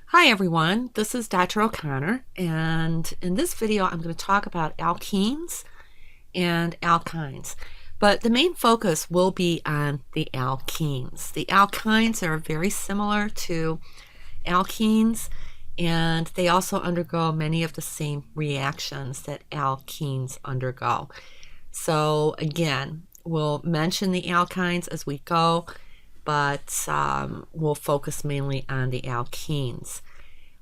Hi everyone, this is Dr. O'Connor, and in this video I'm going to talk about alkenes and alkynes. But the main focus will be on the alkenes. The alkynes are very similar to alkenes, and they also undergo many of the same reactions that alkenes undergo. So again, we'll mention the alkynes as we go, but we'll focus mainly on the alkenes.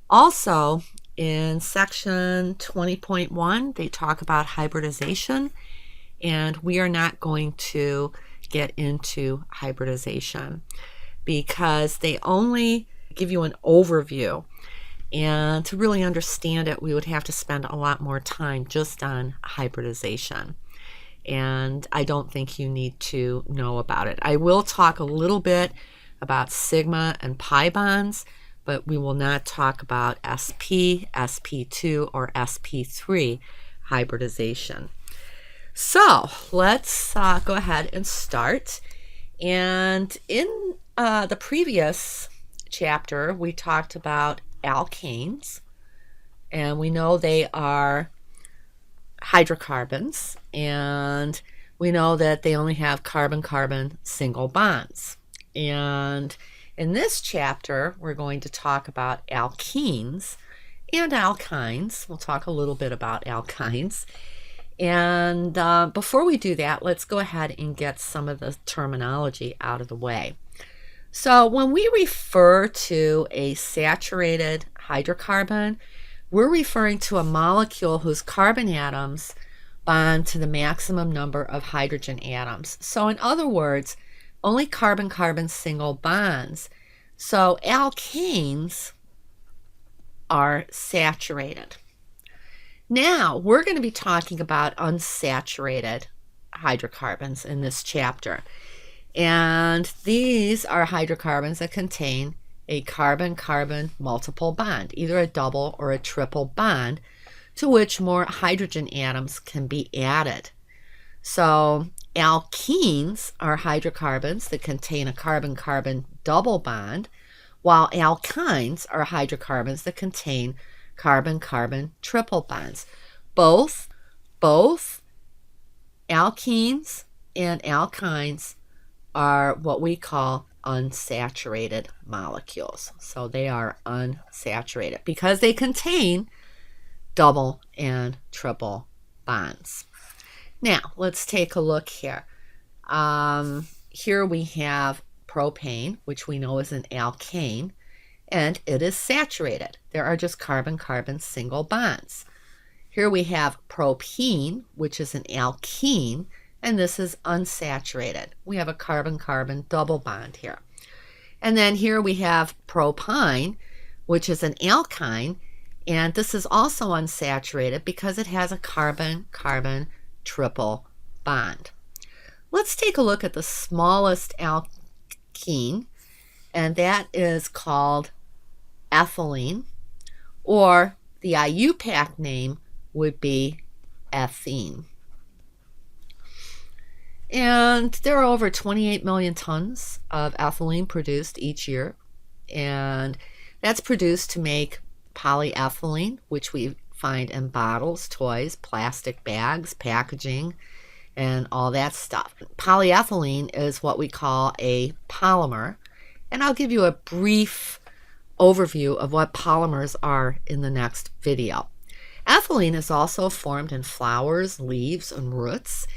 Also, in section 20.1, they talk about hybridization, and we are not going to get into hybridization because they only give you an overview. And to really understand it, we would have to spend a lot more time just on hybridization. And I don't think you need to know about it. I will talk a little bit about sigma and pi bonds, but we will not talk about sp, sp2, or sp3 hybridization. So let's go ahead and start. And in the previous chapter, we talked about alkanes, and we know they are hydrocarbons, and we know that they only have carbon-carbon single bonds. And in this chapter, we're going to talk about alkenes and alkynes. We'll talk a little bit about alkynes. And before we do that, let's go ahead and get some of the terminology out of the way. So when we refer to a saturated hydrocarbon, we're referring to a molecule whose carbon atoms bond to the maximum number of hydrogen atoms. So in other words, only carbon-carbon single bonds. So alkanes are saturated. Now we're going to be talking about unsaturated hydrocarbons in this chapter. And these are hydrocarbons that contain a carbon-carbon multiple bond, either a double or a triple bond, to which more hydrogen atoms can be added. So alkenes are hydrocarbons that contain a carbon-carbon double bond, while alkynes are hydrocarbons that contain carbon-carbon triple bonds. Both alkenes and alkynes are what we call unsaturated molecules. So they are unsaturated because they contain double and triple bonds. Now let's take a look here. Here we have propane, which we know is an alkane, and it is saturated. There are just carbon-carbon single bonds. Here we have propene, which is an alkene, and this is unsaturated. We have a carbon-carbon double bond here. And then here we have propyne, which is an alkyne, and this is also unsaturated because it has a carbon-carbon triple bond. Let's take a look at the smallest alkene, and that is called ethylene, or the IUPAC name would be ethene. And there are over 28 million tons of ethylene produced each year, and that's produced to make polyethylene, which we find in bottles, toys, plastic bags, packaging, and all that stuff. Polyethylene is what we call a polymer, and I'll give you a brief overview of what polymers are in the next video. Ethylene is also formed in flowers, leaves, and roots,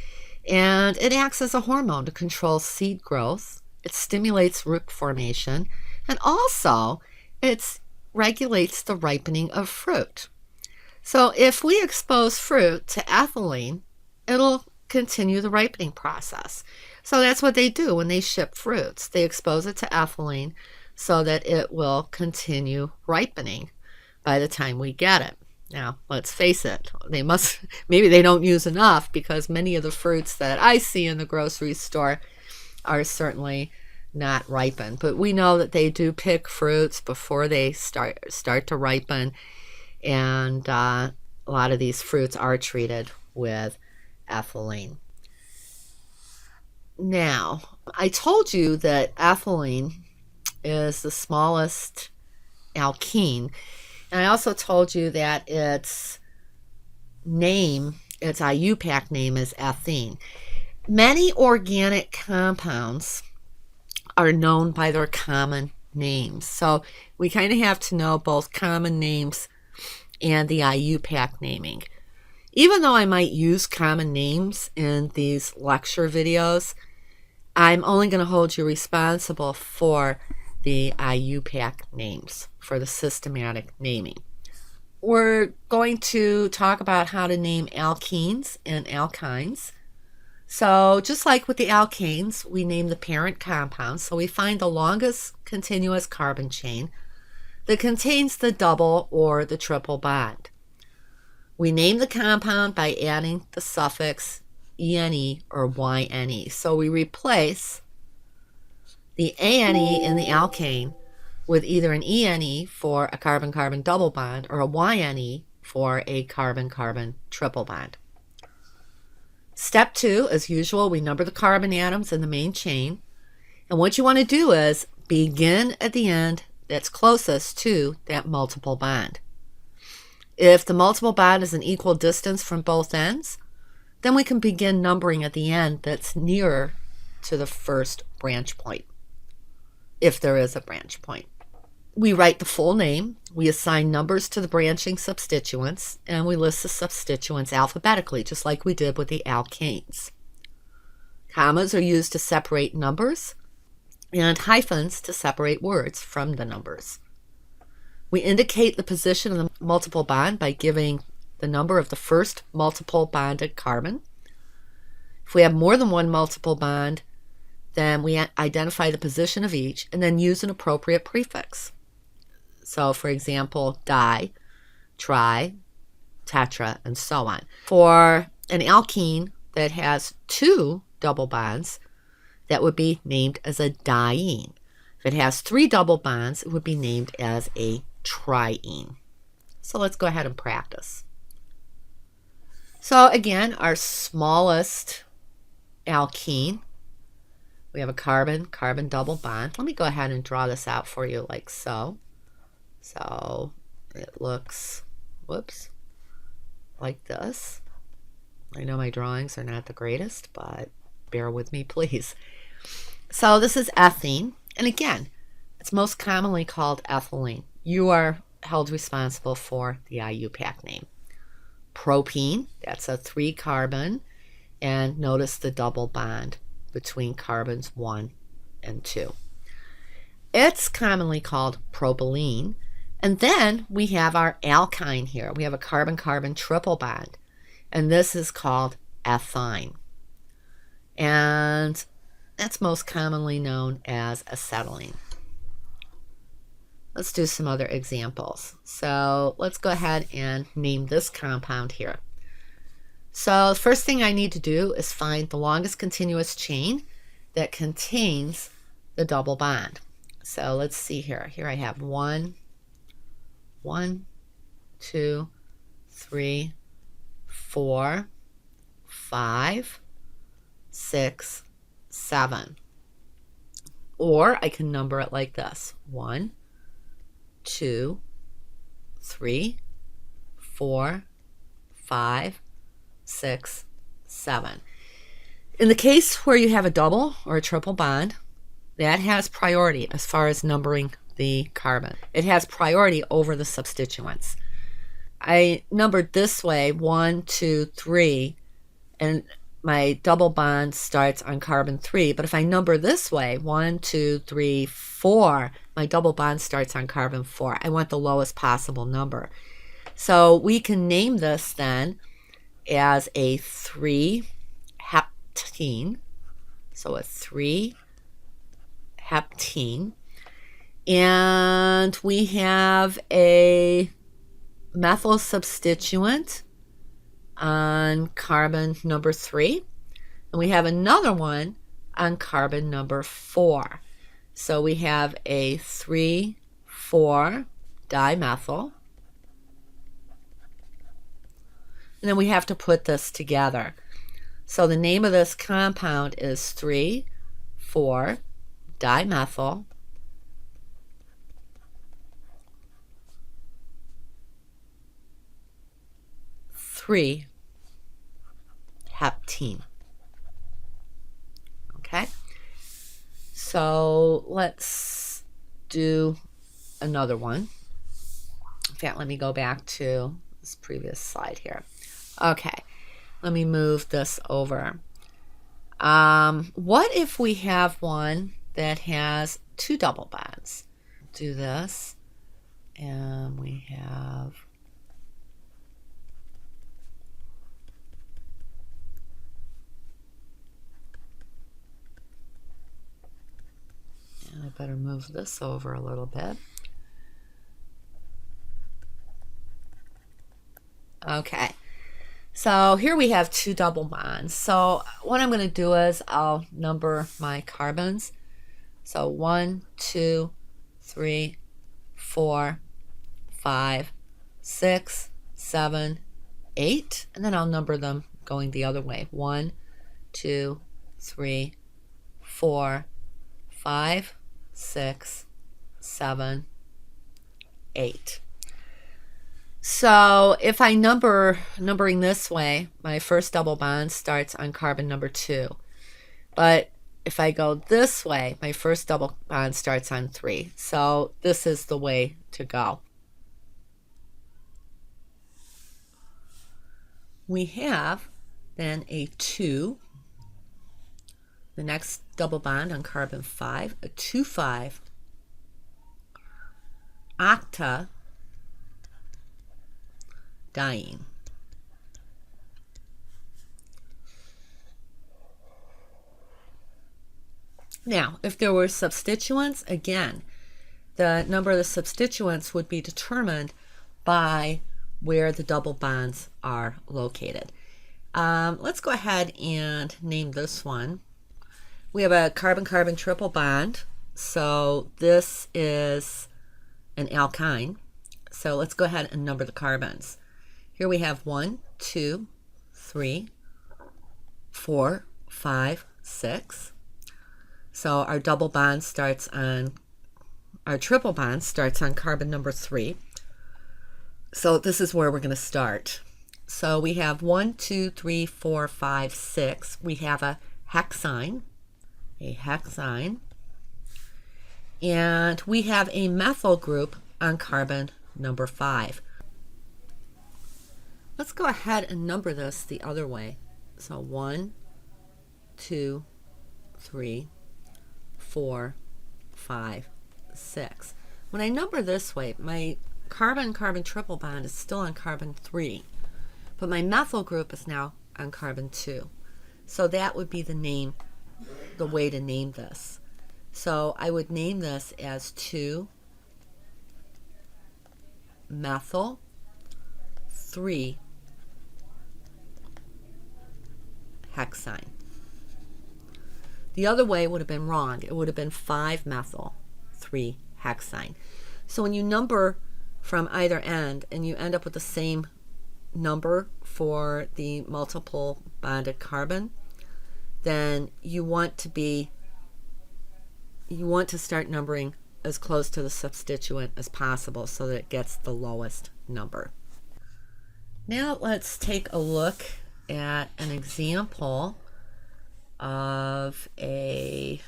and it acts as a hormone to control seed growth. It stimulates root formation, and also it regulates the ripening of fruit. So if we expose fruit to ethylene, it'll continue the ripening process. So that's what they do when they ship fruits. They expose it to ethylene so that it will continue ripening by the time we get it. Now, let's face it, maybe they don't use enough, because many of the fruits that I see in the grocery store are certainly not ripened. But we know that they do pick fruits before they start to ripen, and a lot of these fruits are treated with ethylene. Now, I told you that ethylene is the smallest alkene. And I also told you that its name, its IUPAC name is ethene. Many organic compounds are known by their common names. So we kind of have to know both common names and the IUPAC naming. Even though I might use common names in these lecture videos, I'm only going to hold you responsible for the IUPAC names, for the systematic naming. We're going to talk about how to name alkenes and alkynes. So just like with the alkanes, we name the parent compound. So we find the longest continuous carbon chain that contains the double or the triple bond. We name the compound by adding the suffix ene or yne. So we replace the ane in the alkane with either an ene for a carbon-carbon double bond or a yne for a carbon-carbon triple bond. Step 2, as usual, we number the carbon atoms in the main chain. And what you want to do is begin at the end that's closest to that multiple bond. If the multiple bond is an equal distance from both ends, then we can begin numbering at the end that's nearer to the first branch point, if there is a branch point. We write the full name, we assign numbers to the branching substituents, and we list the substituents alphabetically, just like we did with the alkanes. Commas are used to separate numbers, and hyphens to separate words from the numbers. We indicate the position of the multiple bond by giving the number of the first multiple bonded carbon. If we have more than one multiple bond, then we identify the position of each and then use an appropriate prefix. So, for example, di, tri, tetra, and so on. For an alkene that has 2 double bonds, that would be named as a diene. If it has 3 double bonds, it would be named as a triene. So let's go ahead and practice. So again, our smallest alkene, we have a carbon-carbon double bond. Let me go ahead and draw this out for you like so. So it looks, whoops, like this. I know my drawings are not the greatest, but bear with me, please. So this is ethene, and again, it's most commonly called ethylene. You are held responsible for the IUPAC name. Propene, that's a 3 carbon, and notice the double bond between carbons 1 and 2. It's commonly called propylene. And then we have our alkyne here. We have a carbon-carbon triple bond, and this is called ethyne. And that's most commonly known as acetylene. Let's do some other examples. So let's go ahead and name this compound here. So the first thing I need to do is find the longest continuous chain that contains the double bond. So let's see here. Here I have 1, 2, 3, 4, 5, 6, 7. Or I can number it like this. 1, 2, 3, 4, 5, 6, 7. In the case where you have a double or a triple bond, that has priority as far as numbering the carbon. It has priority over the substituents. I numbered this way 1, 2, 3, and my double bond starts on carbon 3. But if I number this way 1, 2, 3, 4, my double bond starts on carbon 4. I want the lowest possible number. So we can name this then as a 3-heptene. So a 3-heptene. And we have a methyl substituent on carbon number 3. And we have another one on carbon number 4. So we have a 3,4-dimethyl. And then we have to put this together. So the name of this compound is 3,4-dimethyl 3 heptene. Okay, so let's do another one. In fact, let me go back to this previous slide here. Okay, let me move this over. What if we have one that has 2 double bonds? Do this, and we have I better move this over a little bit. Okay, so here we have 2 double bonds. So what I'm going to do is I'll number my carbons. So 1, 2, 3, 4, 5, 6, 7, 8, and then I'll number them going the other way. 1, 2, 3, 4, 5, 6, 7, 8. So if I numbering this way, my first double bond starts on carbon number 2. But if I go this way, my first double bond starts on 3. So this is the way to go. We have then a 2, the next double bond on carbon 5, a 2,5 octa diene. Now, if there were substituents, again, the number of the substituents would be determined by where the double bonds are located. Let's go ahead and name this one. We have a carbon-carbon triple bond, so this is an alkyne. So let's go ahead and number the carbons. Here we have 1, 2, 3, 4, 5, 6. So our double bond starts on, our triple bond starts on carbon number 3. So this is where we're going to start. So we have 1, 2, 3, 4, 5, 6. We have a hexyne, and we have a methyl group on carbon number 5. Let's go ahead and number this the other way. So 1, 2, 3, 4, 5, 6. When I number this way, my carbon-carbon triple bond is still on carbon 3, but my methyl group is now on carbon 2. So that would be the way to name this. So I would name this as 2 methyl 3 hexyne. The other way would have been wrong. It would have been 5 methyl 3 hexyne. So when you number from either end and you end up with the same number for the multiple bonded carbon, then you want to start numbering as close to the substituent as possible so that it gets the lowest number. Now let's take a look at an example of a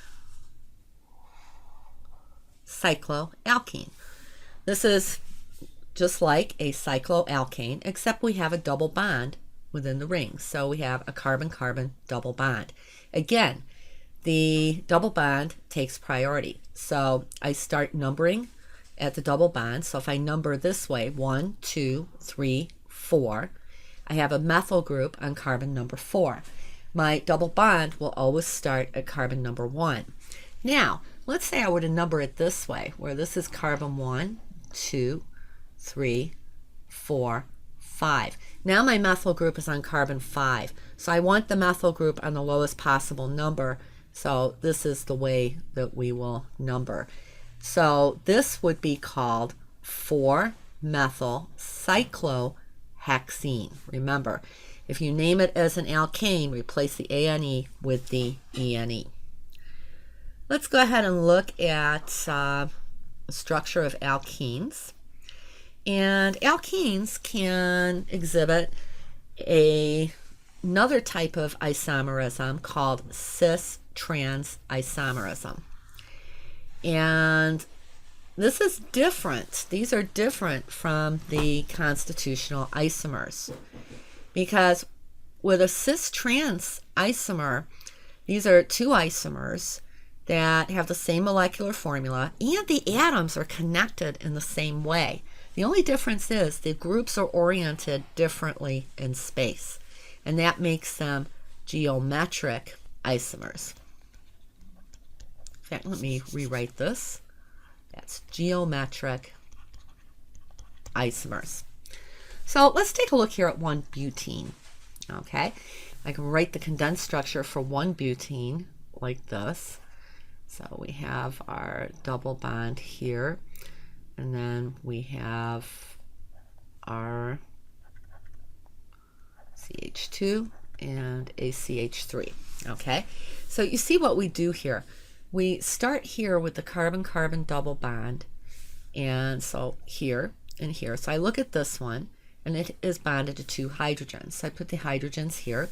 cycloalkene. This is just like a cycloalkane, except we have a double bond within the ring. So we have a carbon-carbon double bond. Again, the double bond takes priority. So I start numbering at the double bond. So if I number this way, 1, 2, 3, 4, I have a methyl group on carbon number 4. My double bond will always start at carbon number 1. Now, let's say I were to number it this way, where this is carbon 1, 2, 3, 4, 5. Now my methyl group is on carbon 5. So I want the methyl group on the lowest possible number. So this is the way that we will number. So this would be called 4-methyl cyclohexene. Remember, if you name it as an alkane, replace the ane with the ene. Let's go ahead and look at the structure of alkenes. And alkenes can exhibit another type of isomerism called cis-trans isomerism. And this is different. These are different from the constitutional isomers, because with a cis-trans isomer, these are two isomers that have the same molecular formula, and the atoms are connected in the same way. The only difference is the groups are oriented differently in space, and that makes them geometric isomers. In fact, let me rewrite this. That's geometric isomers. So let's take a look here at 1-butene. Okay, I can write the condensed structure for 1-butene like this. So we have our double bond here, and then we have our CH2 and a CH3. Okay, so you see what we do here. We start here with the carbon-carbon double bond, and so here and here. So I look at this one, and it is bonded to two hydrogens. So I put the hydrogens here,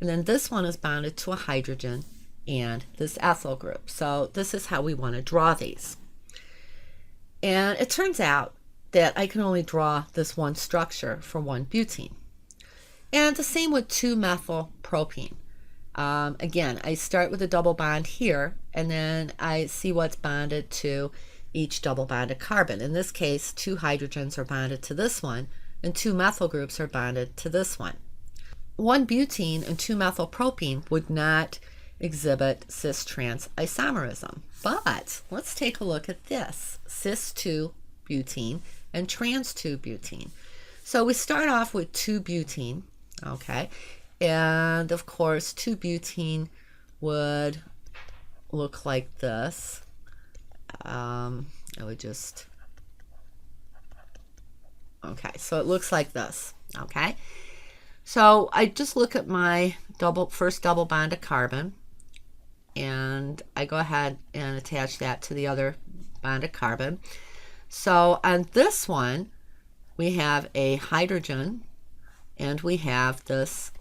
and then this one is bonded to a hydrogen and this ethyl group. So this is how we want to draw these. And it turns out that I can only draw this one structure for 1-butene. And the same with 2-methylpropene. Again, I start with a double bond here, and then I see what's bonded to each double bonded carbon. In this case, 2 hydrogens are bonded to this one, and 2 methyl groups are bonded to this one. 1-butene and 2-methylpropene would not exhibit cis-trans isomerism. But let's take a look at this, cis-2-butene and trans-2-butene. So we start off with 2-butene, okay, and of course 2-butene would look like this. I would just, okay, so it looks like this, okay. So I just look at my first double bonded carbon, and I go ahead and attach that to the other bonded carbon. So on this one, we have a hydrogen, and we have this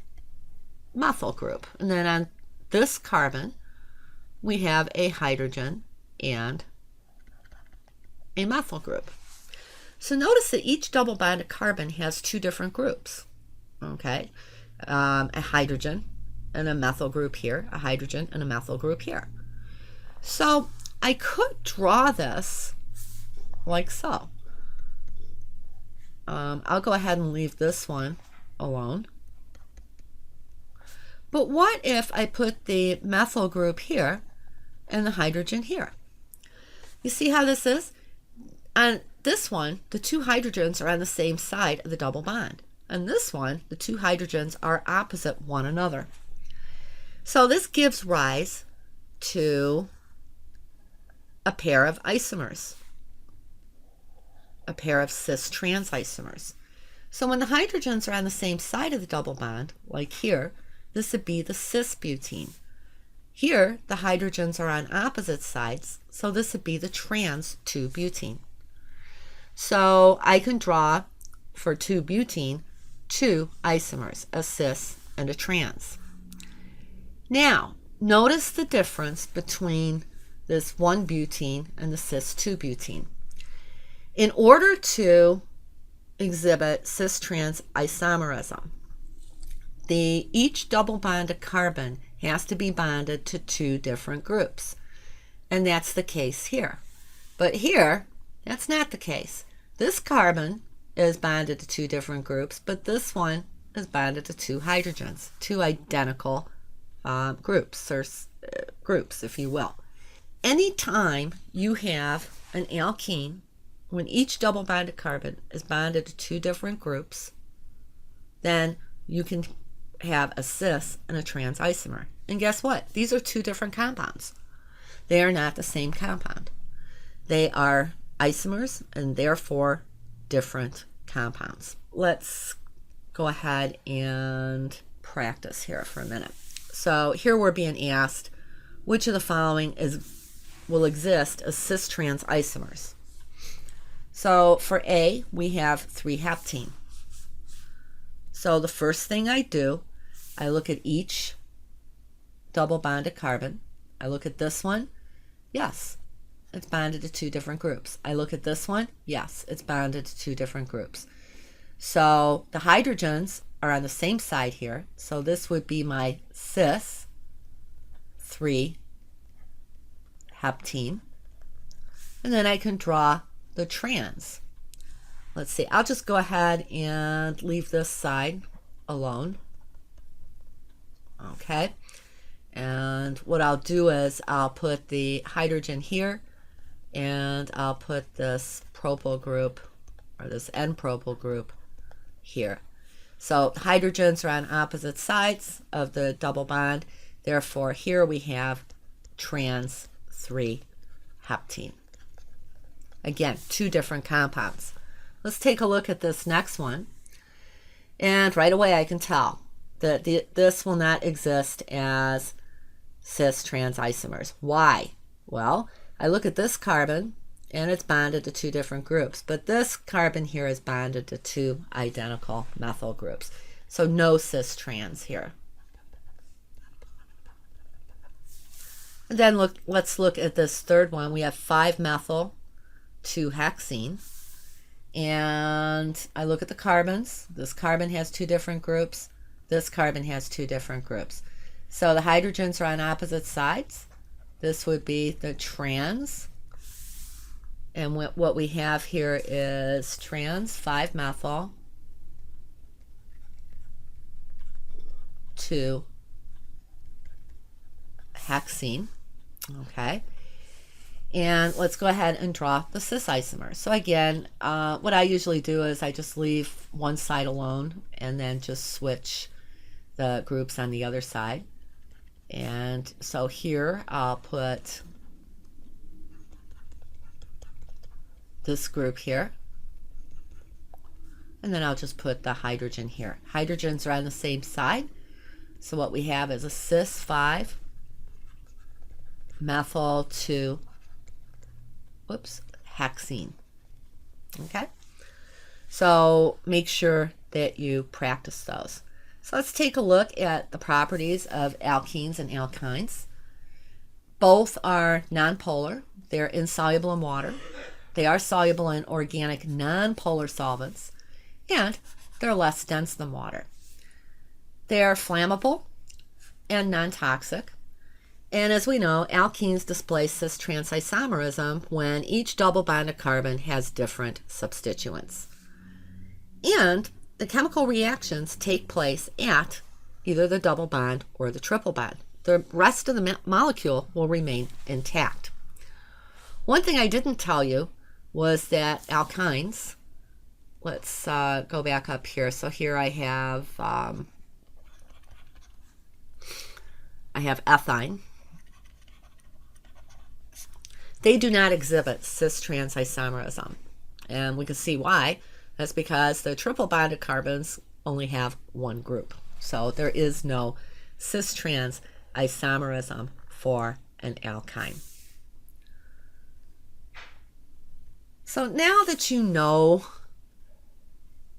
methyl group. And then on this carbon, we have a hydrogen and a methyl group. So notice that each double bonded carbon has 2 different groups. Okay, a hydrogen and a methyl group here, a hydrogen and a methyl group here. So I could draw this like so. I'll go ahead and leave this one alone. But what if I put the methyl group here and the hydrogen here? You see how this is? On this one, the 2 hydrogens are on the same side of the double bond. On this one, the 2 hydrogens are opposite one another. So this gives rise to a pair of isomers, a pair of cis-trans isomers. So when the hydrogens are on the same side of the double bond, like here, this would be the cis-butene. Here, the hydrogens are on opposite sides, so this would be the trans-2-butene. So I can draw for 2-butene 2 isomers, a cis and a trans. Now, notice the difference between this 1-butene and the cis-2-butene. In order to exhibit cis-trans isomerism, each double bonded carbon has to be bonded to 2 different groups. And that's the case here. But here, that's not the case. This carbon is bonded to 2 different groups, but this one is bonded to 2 hydrogens, 2 identical groups, or groups, if you will. Anytime you have an alkene, when each double bonded carbon is bonded to 2 different groups, then you can have a cis and a trans isomer. And guess what? These are 2 different compounds. They are not the same compound. They are isomers and therefore different compounds. Let's go ahead and practice here for a minute. So here we're being asked, which of the following will exist as cis-trans isomers? So for A, we have 3-heptene. So the first thing I do, I look at each double bonded carbon. I look at this one. Yes, it's bonded to two different groups. I look at this one. Yes, it's bonded to two different groups. So the hydrogens are on the same side here. So this would be my cis 3 heptene. And then I can draw the trans. Let's see, I'll just go ahead and leave this side alone. Okay. And what I'll do is I'll put the hydrogen here, and I'll put this propyl group, or this N-propyl group, here. So hydrogens are on opposite sides of the double bond. Therefore, here we have trans 3 heptene. Again, two different compounds. Let's take a look at this next one. And right away I can tell that this will not exist as cis-trans isomers. Why? Well, I look at this carbon and it's bonded to two different groups, but this carbon here is bonded to two identical methyl groups. So no cis-trans here. And then let's look at this third one. We have 5-methyl 2-hexene. And I look at the carbons. This carbon has two different groups. This carbon has two different groups. So the hydrogens are on opposite sides. This would be the trans. And what we have here is trans 5-methyl 2-hexene. Okay. And let's go ahead and draw the cis isomer. So again, what I usually do is I just leave one side alone and then just switch the groups on the other side. And so here I'll put this group here. And then I'll just put the hydrogen here. Hydrogens are on the same side. So what we have is a cis 5-methyl 2-hexene. Okay, so make sure that you practice those. So let's take a look at the properties of alkenes and alkynes. Both are nonpolar. They're insoluble in water. They are soluble in organic nonpolar solvents, and they're less dense than water. They are flammable and non-toxic. And as we know, alkenes display cis-trans isomerism when each double bonded carbon has different substituents. And the chemical reactions take place at either the double bond or the triple bond. The rest of the molecule will remain intact. One thing I didn't tell you was that alkynes, let's go back up here. So here I have ethine. They do not exhibit cis-trans isomerism, and we can see why. That's because the triple bonded carbons only have one group, so there is no cis-trans isomerism for an alkyne. So now that you know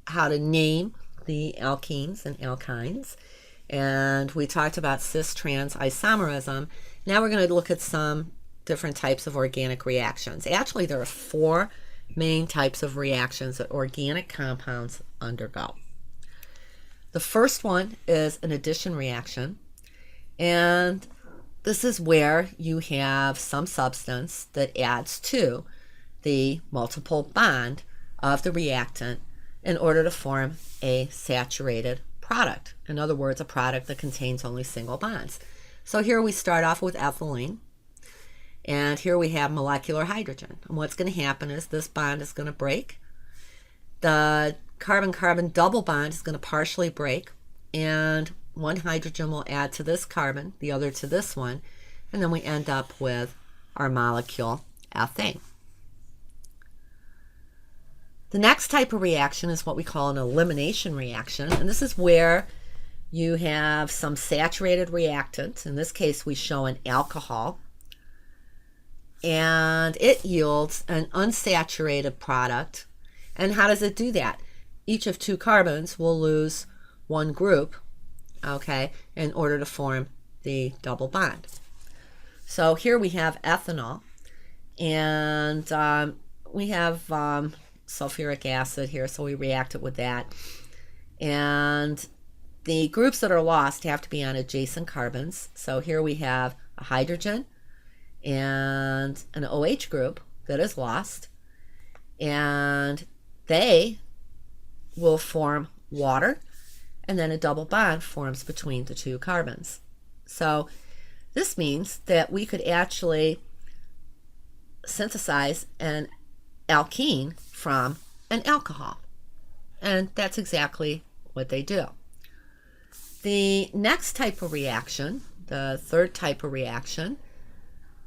how to name the alkenes and alkynes, and we talked about cis-trans isomerism, now we're going to look at some different types of organic reactions. Actually, there are 4 main types of reactions that organic compounds undergo. The first one is an addition reaction, and this is where you have some substance that adds to the multiple bond of the reactant in order to form a saturated product. In other words, a product that contains only single bonds. So here we start off with ethylene. And here we have molecular hydrogen. And what's going to happen is this bond is going to break. The carbon-carbon double bond is going to partially break. And one hydrogen will add to this carbon, the other to this one. And then we end up with our molecule ethane. The next type of reaction is what we call an elimination reaction. And this is where you have some saturated reactant. In this case, we show an alcohol. And it yields an unsaturated product. And how does it do that? Each of 2 carbons will lose one group, okay, in order to form the double bond. So here we have ethanol, and we have sulfuric acid here, so we react it with that. And the groups that are lost have to be on adjacent carbons. So here we have a hydrogen and an OH group that is lost, and they will form water, and then a double bond forms between the two carbons. So this means that we could actually synthesize an alkene from an alcohol, and that's exactly what they do. The next type of reaction, the third type of reaction,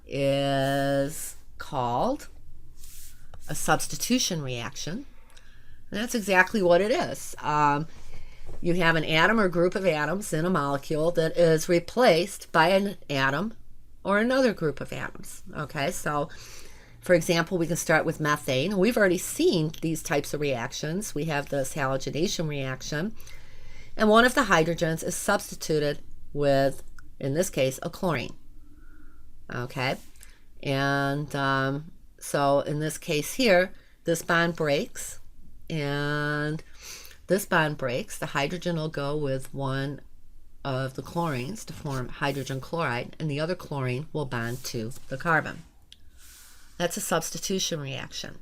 is called a substitution reaction. And that's exactly what it is. You have an atom or group of atoms in a molecule that is replaced by an atom or another group of atoms. Okay, so for example, we can start with methane. We've already seen these types of reactions. We have this halogenation reaction, and one of the hydrogens is substituted with, in this case, a chlorine. Okay, and so in this case here, this bond breaks, and this bond breaks. The hydrogen will go with one of the chlorines to form hydrogen chloride, and the other chlorine will bond to the carbon. That's a substitution reaction.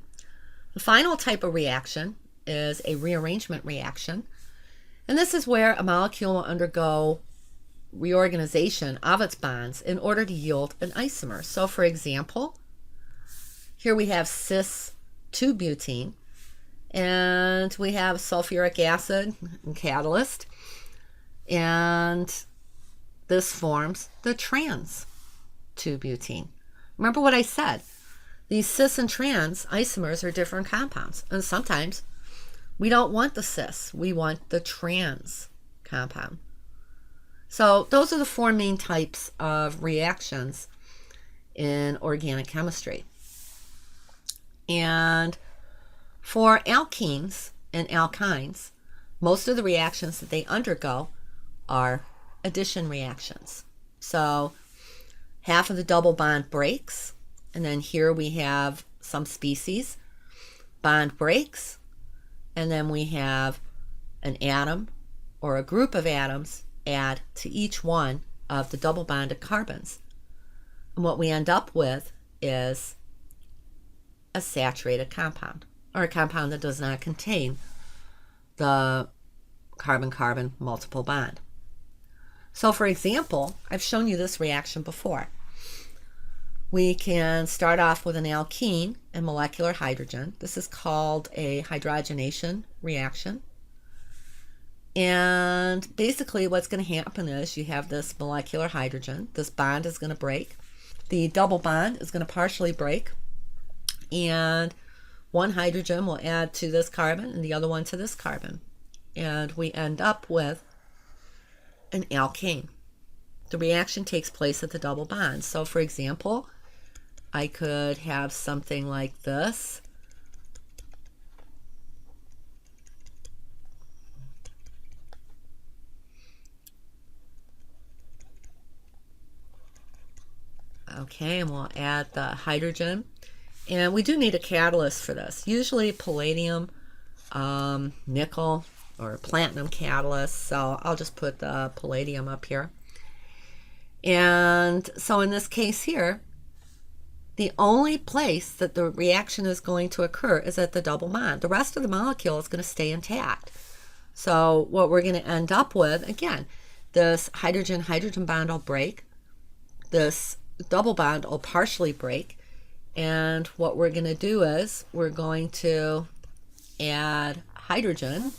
The final type of reaction is a rearrangement reaction, and this is where a molecule will undergo reorganization of its bonds in order to yield an isomer. So for example, here we have cis-2-butene, and we have sulfuric acid and catalyst, and this forms the trans-2-butene. Remember what I said, these cis and trans isomers are different compounds, and sometimes we don't want the cis, we want the trans compound. So those are the four main types of reactions in organic chemistry. And for alkenes and alkynes, most of the reactions that they undergo are addition reactions. So half of the double bond breaks, and then here we have some species, bond breaks, and then we have an atom or a group of atoms add to each one of the double bonded carbons. And what we end up with is a saturated compound, or a compound that does not contain the carbon-carbon multiple bond. So for example, I've shown you this reaction before. We can start off with an alkene and molecular hydrogen. This is called a hydrogenation reaction. And basically what's going to happen is you have this molecular hydrogen. This bond is going to break. The double bond is going to partially break, and one hydrogen will add to this carbon and the other one to this carbon, and we end up with an alkane. The reaction takes place at the double bond. So for example, I could have something like this. Okay, and we'll add the hydrogen. And we do need a catalyst for this. Usually palladium, nickel, or platinum catalyst. So I'll just put the palladium up here. And so in this case here, the only place that the reaction is going to occur is at the double bond. The rest of the molecule is going to stay intact. So what we're going to end up with, again, this hydrogen-hydrogen bond will break. This double bond will partially break. And what we're going to do is we're going to add hydrogen.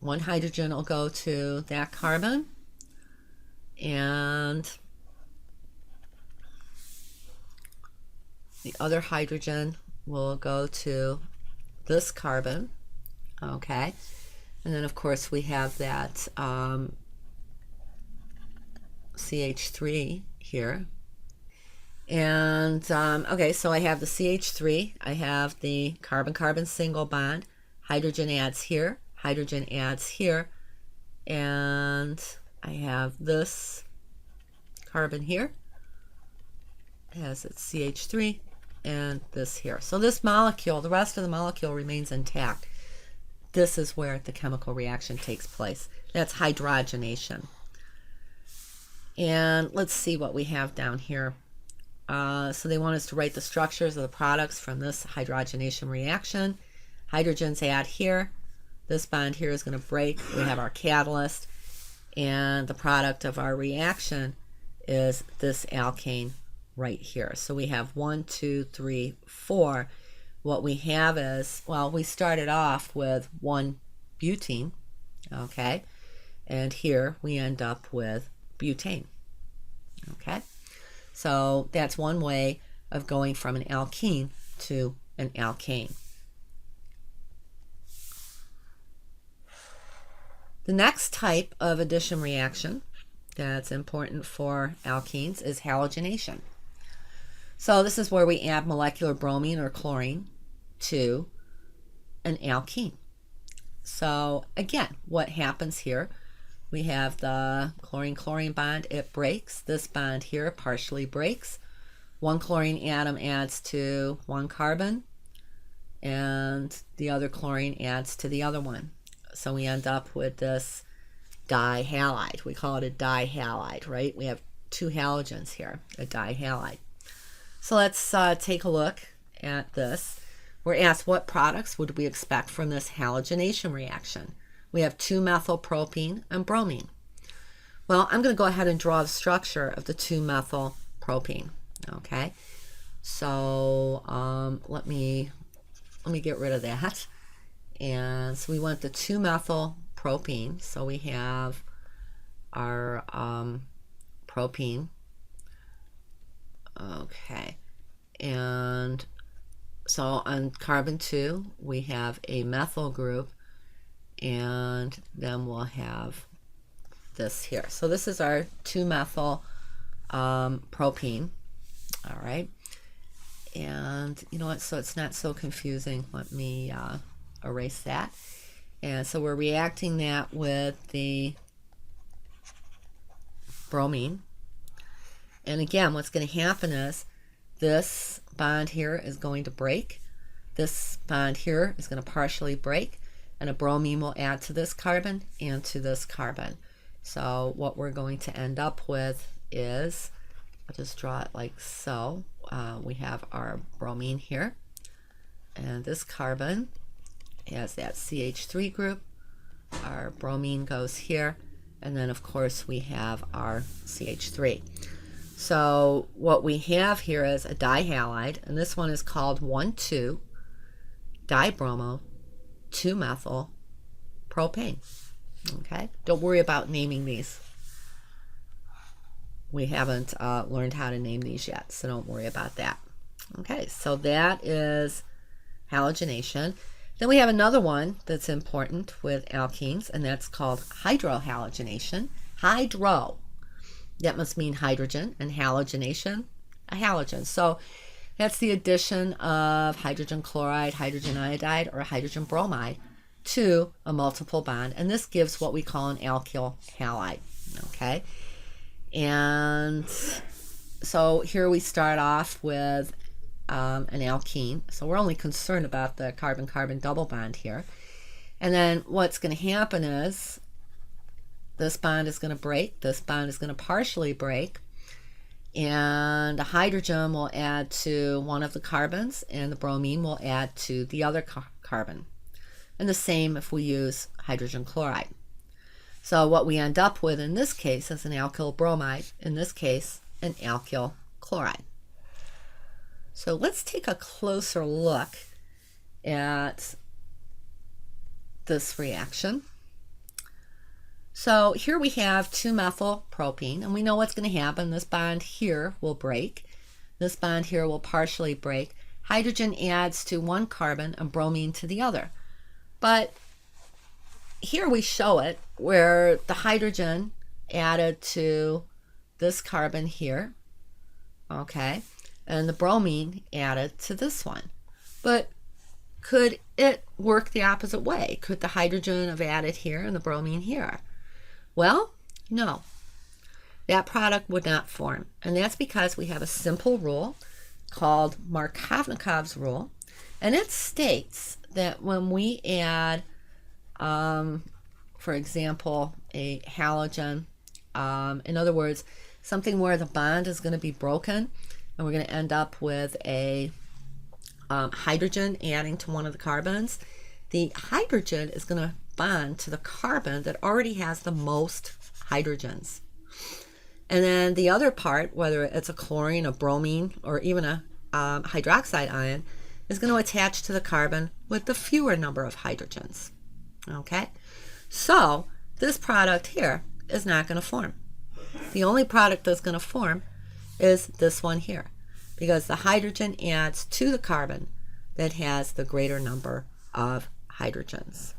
One hydrogen will go to that carbon, and the other hydrogen will go to this carbon. Okay, and then of course we have that CH3 here. And okay, so I have the CH3, I have the carbon-carbon single bond, hydrogen adds here, hydrogen adds here, and I have this carbon here, it has its CH3, and this here. So this molecule, the rest of the molecule remains intact. This is where the chemical reaction takes place. That's hydrogenation. And let's see what we have down here. So they want us to write the structures of the products from this hydrogenation reaction. Hydrogens add here. This bond here is going to break. We have our catalyst. And the product of our reaction is this alkane right here. So we have 1, 2, 3, 4. What we have is, well, we started off with 1 butene, okay? And here we end up with butane, okay? So that's one way of going from an alkene to an alkane. The next type of addition reaction that's important for alkenes is halogenation. So this is where we add molecular bromine or chlorine to an alkene. So again, what happens here? We have the chlorine-chlorine bond, it breaks. This bond here partially breaks. 1 chlorine atom adds to 1 carbon, and the other chlorine adds to the other one. So we end up with this dihalide. We call it a dihalide, right? We have 2 halogens here, a dihalide. So let's take a look at this. We're asked what products would we expect from this halogenation reaction. We have 2-methylpropene and bromine. Well, I'm going to go ahead and draw the structure of the 2-methylpropene. Okay, so let me get rid of that. And so we want the 2-methylpropene. So we have our propene. Okay, and so on carbon 2 we have a methyl group, and then we'll have this here. So this is our 2-methyl propene. All right, and you know what, so it's not so confusing, let me erase that. And so we're reacting that with the bromine. And again, what's going to happen is this bond here is going to break. This bond here is going to partially break, and a bromine will add to this carbon and to this carbon. So what we're going to end up with is, I'll just draw it like so. We have our bromine here, and this carbon has that CH3 group. Our bromine goes here, and then of course we have our CH3. So what we have here is a dihalide, and this one is called 1,2-dibromo 2-methyl propane. Okay, don't worry about naming these. We haven't learned how to name these yet, so don't worry about that. Okay, so that is halogenation. Then we have another one that's important with alkenes, and that's called hydrohalogenation. Hydro, that must mean hydrogen, and halogenation, a halogen. So that's the addition of hydrogen chloride, hydrogen iodide, or hydrogen bromide to a multiple bond, and this gives what we call an alkyl halide. Okay, and so here we start off with an alkene, so we're only concerned about the carbon-carbon double bond here. And then what's going to happen is this bond is going to break, this bond is going to partially break, and the hydrogen will add to one of the carbons, and the bromine will add to the other carbon. And the same if we use hydrogen chloride. So what we end up with in this case is an alkyl bromide, in this case an alkyl chloride. So let's take a closer look at this reaction. So here we have 2-methylpropene, and we know what's going to happen. This bond here will break. This bond here will partially break. Hydrogen adds to one carbon and bromine to the other. But here we show it where the hydrogen added to this carbon here, okay, and the bromine added to this one. But could it work the opposite way? Could the hydrogen have added here and the bromine here? Well, no. That product would not form. And that's because we have a simple rule called Markovnikov's rule. And it states that when we add, for example, a halogen, in other words, something where the bond is going to be broken, and we're going to end up with a hydrogen adding to one of the carbons, the hydrogen is going to bond to the carbon that already has the most hydrogens. And then the other part, whether it's a chlorine, a bromine, or even a hydroxide ion, is going to attach to the carbon with the fewer number of hydrogens. Okay? So this product here is not going to form. The only product that's going to form is this one here, because the hydrogen adds to the carbon that has the greater number of hydrogens.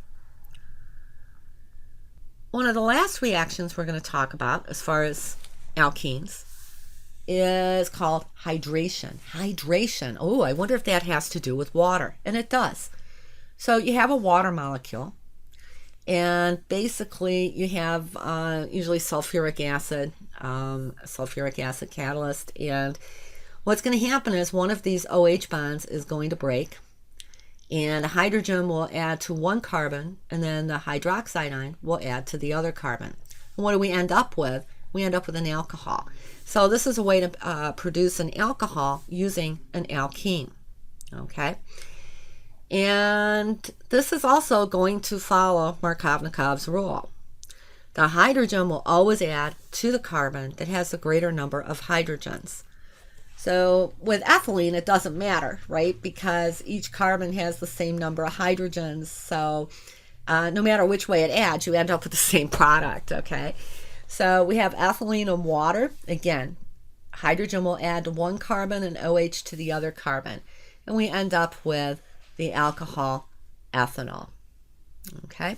One of the last reactions we're going to talk about as far as alkenes is called hydration. Hydration. Oh, I wonder if that has to do with water. And it does. So you have a water molecule, and basically you have usually sulfuric acid catalyst, and what's going to happen is one of these OH bonds is going to break, and a hydrogen will add to one carbon, and then the hydroxide ion will add to the other carbon. And what do we end up with? We end up with an alcohol. So this is a way to produce an alcohol using an alkene. Okay? And this is also going to follow Markovnikov's rule. The hydrogen will always add to the carbon that has the greater number of hydrogens. So with ethylene, it doesn't matter, right? Because each carbon has the same number of hydrogens. So no matter which way it adds, you end up with the same product, okay? So we have ethylene and water. Again, hydrogen will add to one carbon and OH to the other carbon. And we end up with the alcohol ethanol. Okay.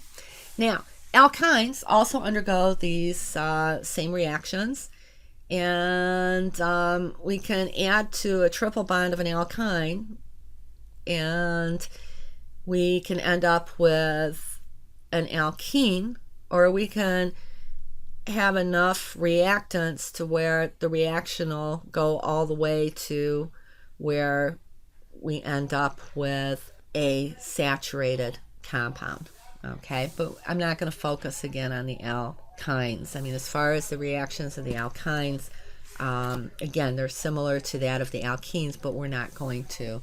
Now, alkynes also undergo these same reactions. And we can add to a triple bond of an alkyne, and we can end up with an alkene, or we can have enough reactants to where the reaction will go all the way to where we end up with a saturated compound. Okay, but I'm not going to focus again on the alkynes. I mean, as far as the reactions of the alkynes, again, they're similar to that of the alkenes, but we're not going to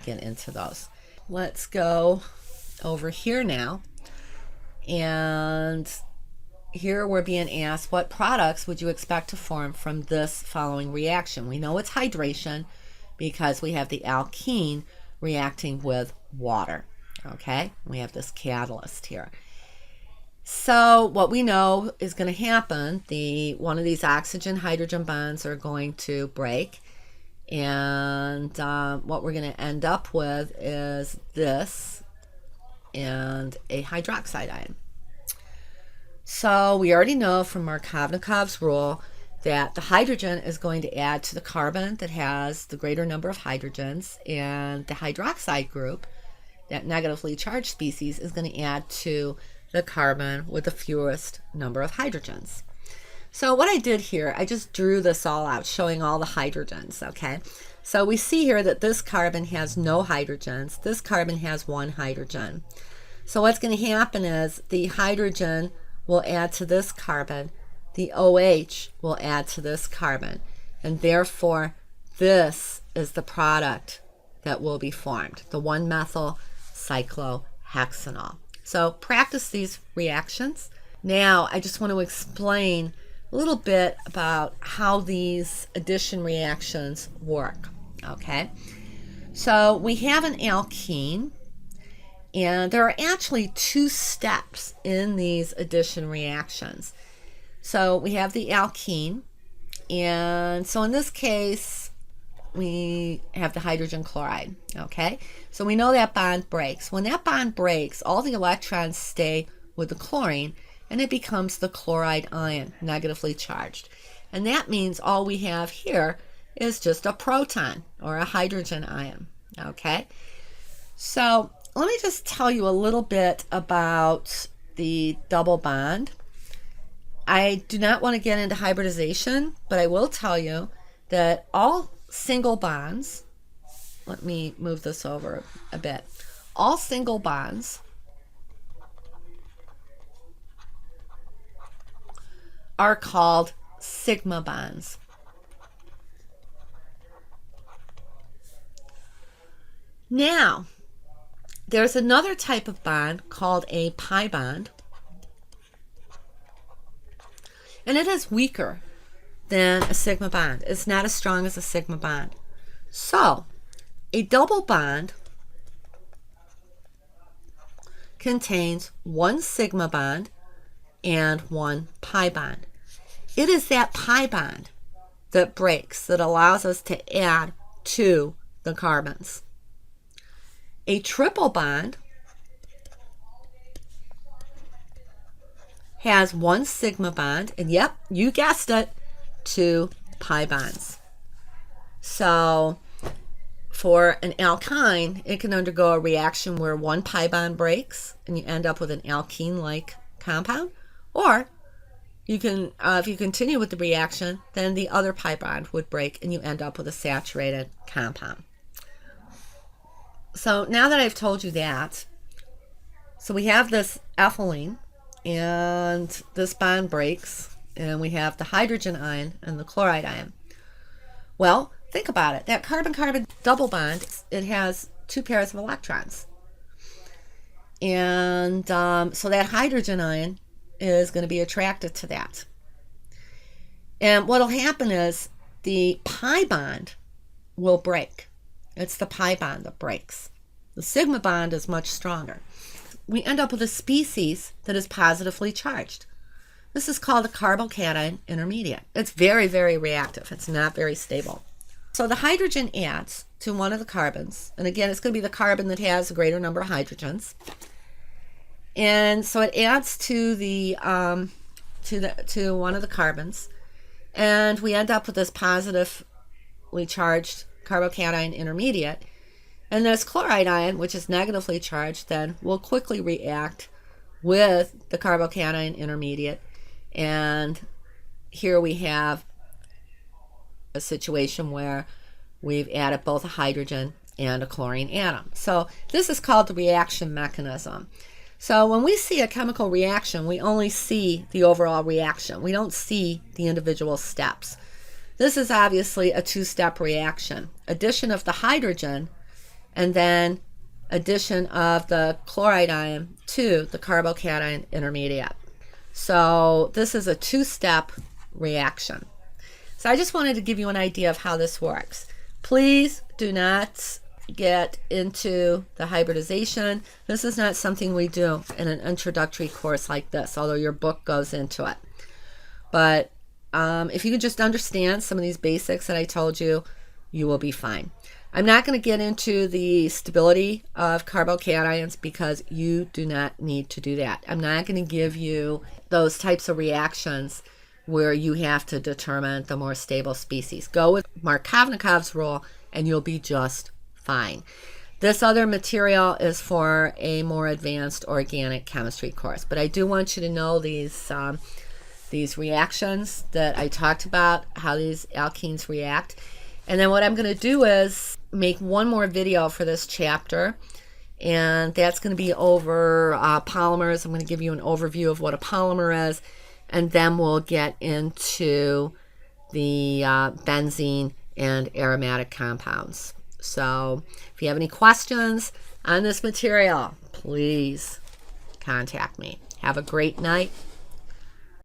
get into those. Let's go over here now, and here we're being asked, what products would you expect to form from this following reaction? We know it's hydration because we have the alkene reacting with water. Okay, we have this catalyst here. So what we know is going to happen, one of these oxygen hydrogen bonds are going to break, and what we're going to end up with is this and a hydroxide ion. So we already know from Markovnikov's rule that the hydrogen is going to add to the carbon that has the greater number of hydrogens, and the hydroxide group, that negatively charged species, is going to add to the carbon with the fewest number of hydrogens. So what I did here, I just drew this all out, showing all the hydrogens, okay? So we see here that this carbon has no hydrogens. This carbon has one hydrogen. So what's going to happen is the hydrogen will add to this carbon, the OH will add to this carbon, and therefore this is the product that will be formed, the 1-methyl cyclohexanol. So practice these reactions. Now I just want to explain a little bit about how these addition reactions work. Okay, so we have an alkene, and there are actually 2 steps in these addition reactions. So we have the alkene, and so in this case we have the hydrogen chloride. Okay, so we know that bond breaks. When that bond breaks, all the electrons stay with the chlorine, and it becomes the chloride ion, negatively charged. And that means all we have here is just a proton or a hydrogen ion. Okay, so let me just tell you a little bit about the double bond. I do not want to get into hybridization, but I will tell you that all single bonds, let me move this over a bit, all single bonds are called sigma bonds. Now, there's another type of bond called a pi bond, and it is weaker than a sigma bond. It's not as strong as a sigma bond. So, a double bond contains one sigma bond and one pi bond. It is that pi bond that breaks, that allows us to add to the carbons. A triple bond has one sigma bond, and yep, you guessed it, two pi bonds. So for an alkyne, it can undergo a reaction where one pi bond breaks and you end up with an alkene-like compound, or you can, if you continue with the reaction, then the other pi bond would break and you end up with a saturated compound. So now that I've told you that, so we have this ethylene, and this bond breaks, and we have the hydrogen ion and the chloride ion. Well, think about it. That carbon-carbon double bond, it has two pairs of electrons. And so that hydrogen ion is going to be attracted to that. And what will happen is the pi bond will break. It's the pi bond that breaks. The sigma bond is much stronger. We end up with a species that is positively charged. This is called a carbocation intermediate. It's very, very reactive. It's not very stable. So the hydrogen adds to one of the carbons, and again, it's going to be the carbon that has a greater number of hydrogens. And so it adds to the to one of the carbons, and we end up with this positively charged carbocation intermediate. And this chloride ion, which is negatively charged, then will quickly react with the carbocation intermediate. And here we have a situation where we've added both a hydrogen and a chlorine atom. So this is called the reaction mechanism. So when we see a chemical reaction, we only see the overall reaction. We don't see the individual steps. This is obviously a two-step reaction. Addition of the hydrogen and then addition of the chloride ion to the carbocation intermediate. So this is a two-step reaction. So I just wanted to give you an idea of how this works. Please do not get into the hybridization. This is not something we do in an introductory course like this, although your book goes into it. But if you can just understand some of these basics that I told you, you will be fine. I'm not going to get into the stability of carbocations because you do not need to do that. I'm not going to give you those types of reactions where you have to determine the more stable species. Go with Markovnikov's rule and you'll be just fine. This other material is for a more advanced organic chemistry course, but I do want you to know these reactions that I talked about, how these alkenes react. And then what I'm going to do is make one more video for this chapter, and that's going to be over polymers. I'm going to give you an overview of what a polymer is, and then we'll get into the benzene and aromatic compounds. So if you have any questions on this material, please contact me. Have a great night.